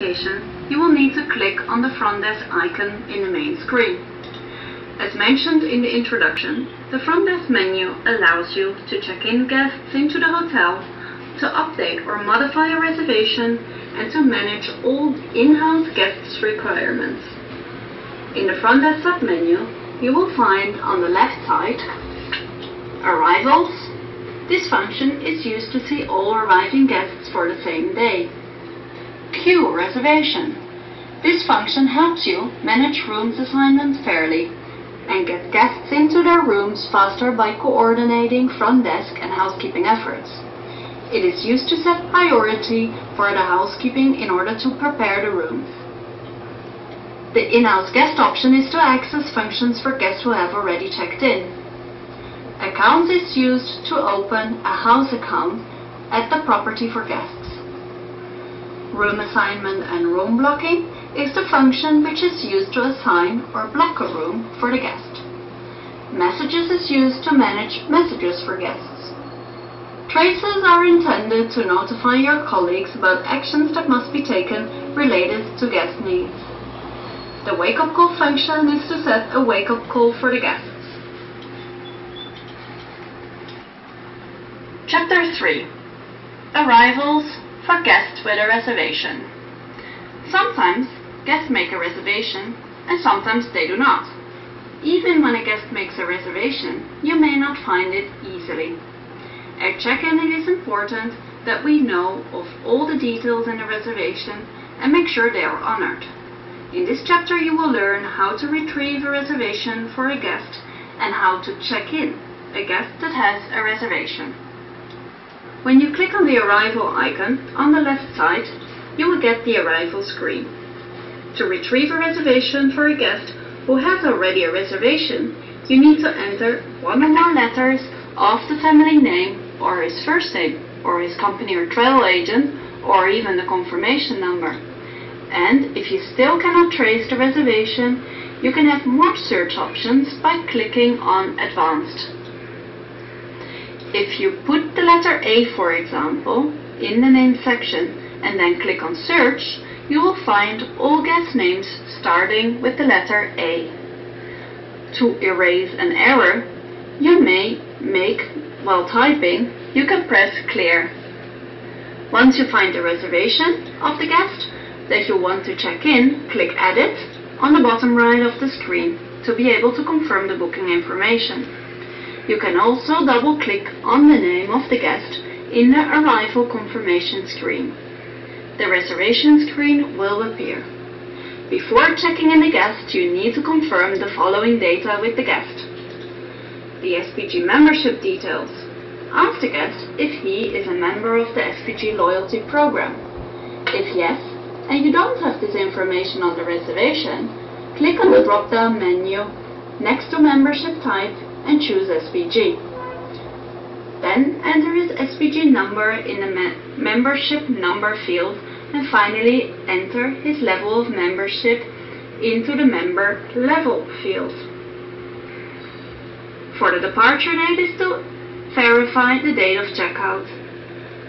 You will need to click on the front desk icon in the main screen. As mentioned in the introduction, the front desk menu allows you to check in guests into the hotel, to update or modify a reservation, and to manage all in-house guests' requirements. In the front desk submenu, you will find on the left side Arrivals. This function is used to see all arriving guests for the same day. Queue reservation. This function helps you manage rooms assignments fairly and get guests into their rooms faster by coordinating front desk and housekeeping efforts. It is used to set priority for the housekeeping in order to prepare the rooms. The in-house guest option is to access functions for guests who have already checked in. Accounts is used to open a house account at the property for guests. Room assignment and room blocking is the function which is used to assign or block a room for the guest. Messages is used to manage messages for guests. Traces are intended to notify your colleagues about actions that must be taken related to guest needs. The wake-up call function is to set a wake-up call for the guests. Chapter 3. Arrivals for guests with a reservation. Sometimes guests make a reservation and sometimes they do not. Even when a guest makes a reservation, you may not find it easily. At check-in it is important that we know of all the details in the reservation and make sure they are honored. In this chapter you will learn how to retrieve a reservation for a guest and how to check in a guest that has a reservation. When you click on the arrival icon on the left side, you will get the arrival screen. To retrieve a reservation for a guest who has already a reservation, you need to enter one or more letters of the family name or his first name or his company or travel agent or even the confirmation number. And if you still cannot trace the reservation, you can have more search options by clicking on Advanced. If you put the letter A, for example, in the name section and then click on Search, you will find all guest names starting with the letter A. To erase an error you may make while typing, you can press Clear. Once you find the reservation of the guest that you want to check in, click Edit on the bottom right of the screen to be able to confirm the booking information. You can also double-click on the name of the guest in the arrival confirmation screen. The reservation screen will appear. Before checking in the guest, you need to confirm the following data with the guest. The SPG membership details. Ask the guest if he is a member of the SPG loyalty program. If yes, and you don't have this information on the reservation, click on the drop-down menu next to membership type and choose SPG. Then enter his SPG number in the membership number field and finally enter his level of membership into the member level field. For the departure date is to verify the date of checkout.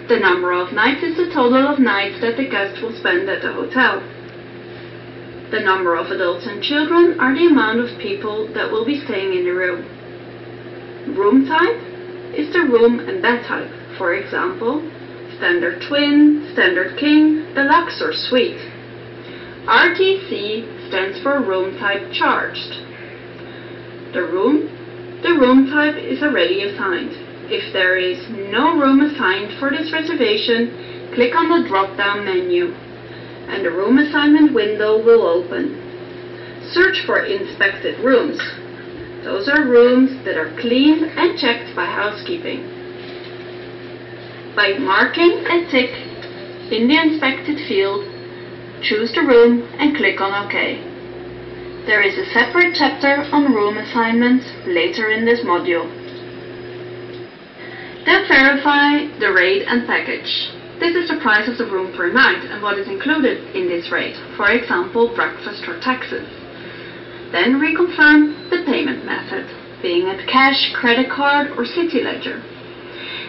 The number of nights is the total of nights that the guest will spend at the hotel. The number of adults and children are the amount of people that will be staying in the room. Room type is the room and bed type, for example, standard twin, standard king, deluxe or suite. RTC stands for room type charged. The room type is already assigned. If there is no room assigned for this reservation, click on the drop-down menu and the room assignment window will open. Search for inspected rooms. Those are rooms that are cleaned and checked by housekeeping. By marking a tick in the inspected field, choose the room and click on OK. There is a separate chapter on room assignments later in this module. Then verify the rate and package. This is the price of the room per night and what is included in this rate, for example, breakfast or taxes. Then reconfirm the payment method, being it cash, credit card or City Ledger.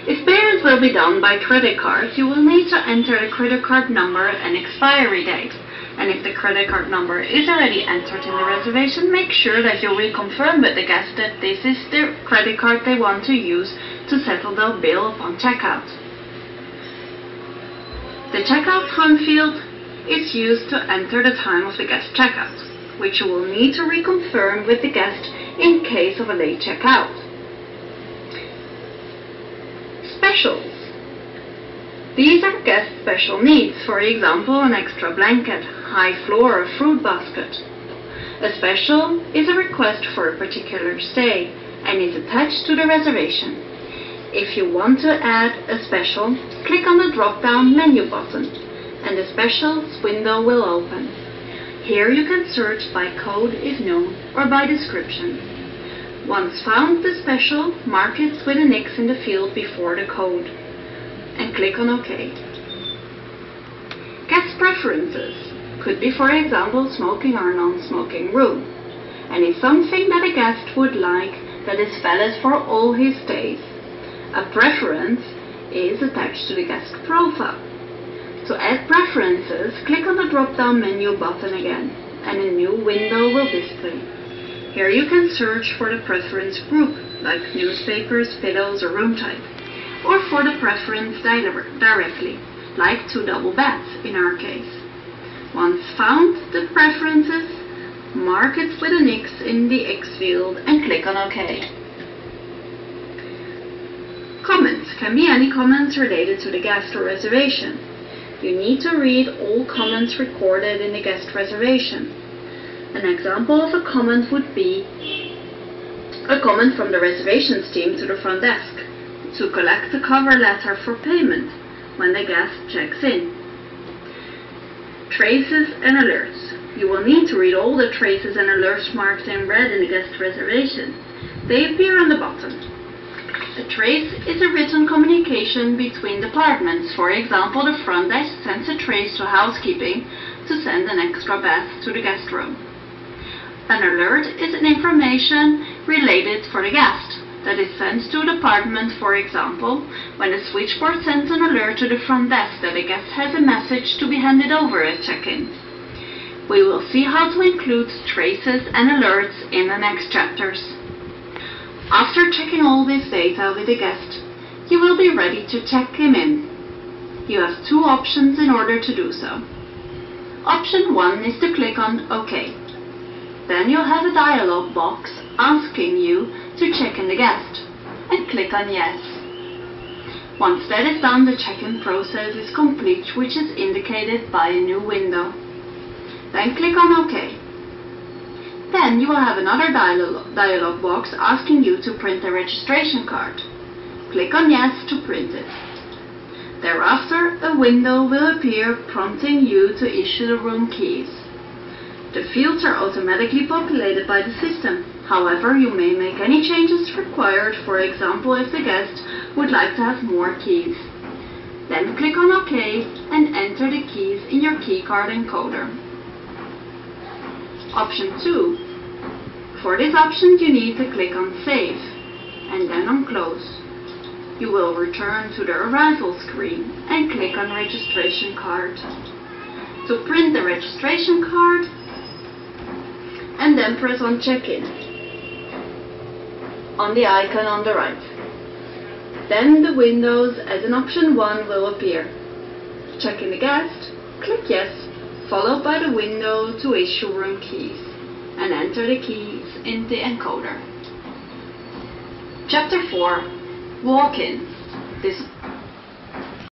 If payment will be done by credit card, you will need to enter the credit card number and expiry date. And if the credit card number is already entered in the reservation, make sure that you reconfirm with the guest that this is the credit card they want to use to settle their bill upon checkout. The checkout time field is used to enter the time of the guest checkout, which you will need to reconfirm with the guest in case of a late checkout. Specials. These are guest special needs, for example, an extra blanket, high floor, or fruit basket. A special is a request for a particular stay and is attached to the reservation. If you want to add a special, click on the drop-down menu button and the specials window will open. Here you can search by code if known or by description. Once found the special, mark it with an X in the field before the code and click on OK. Guest preferences could be, for example, smoking or non-smoking room, and is something that a guest would like that is valid for all his stays. A preference is attached to the guest profile. To add preferences, click on the drop-down menu button again, and a new window will display. Here you can search for the preference group, like newspapers, pillows, or room type, or for the preference directly, like 2 double beds in our case. Once found the preferences, mark it with an X in the X field and click on OK. Comments can be any comments related to the guest or reservation. You need to read all comments recorded in the guest reservation. An example of a comment would be a comment from the reservations team to the front desk to collect the cover letter for payment when the guest checks in. Traces and alerts. You will need to read all the traces and alerts marked in red in the guest reservation. They appear on the bottom. A trace is a written communication between departments. For example, the front desk sends a trace to housekeeping to send an extra bath to the guest room. An alert is an information related for the guest that is sent to a department, for example, when the switchboard sends an alert to the front desk that a guest has a message to be handed over at check-in. We will see how to include traces and alerts in the next chapters. After checking all this data with the guest, you will be ready to check him in. You have 2 options in order to do so. Option 1 is to click on OK. Then you'll have a dialog box asking you to check in the guest, and click on Yes. Once that is done, the check-in process is complete, which is indicated by a new window. Then click on OK. Then you will have another dialog box asking you to print a registration card. Click on Yes to print it. Thereafter, a window will appear prompting you to issue the room keys. The fields are automatically populated by the system. However, you may make any changes required, for example, if the guest would like to have more keys. Then click on OK and enter the keys in your keycard encoder. Option 2. For this option, you need to click on Save and then on Close. You will return to the arrival screen and click on Registration Card. To print the registration card, and then press on Check-in on the icon on the right. Then the windows as an option 1 will appear. Check in the guest, click Yes, followed by the window to issue room keys, and enter the keys in the encoder. Chapter 4. Walk-in. This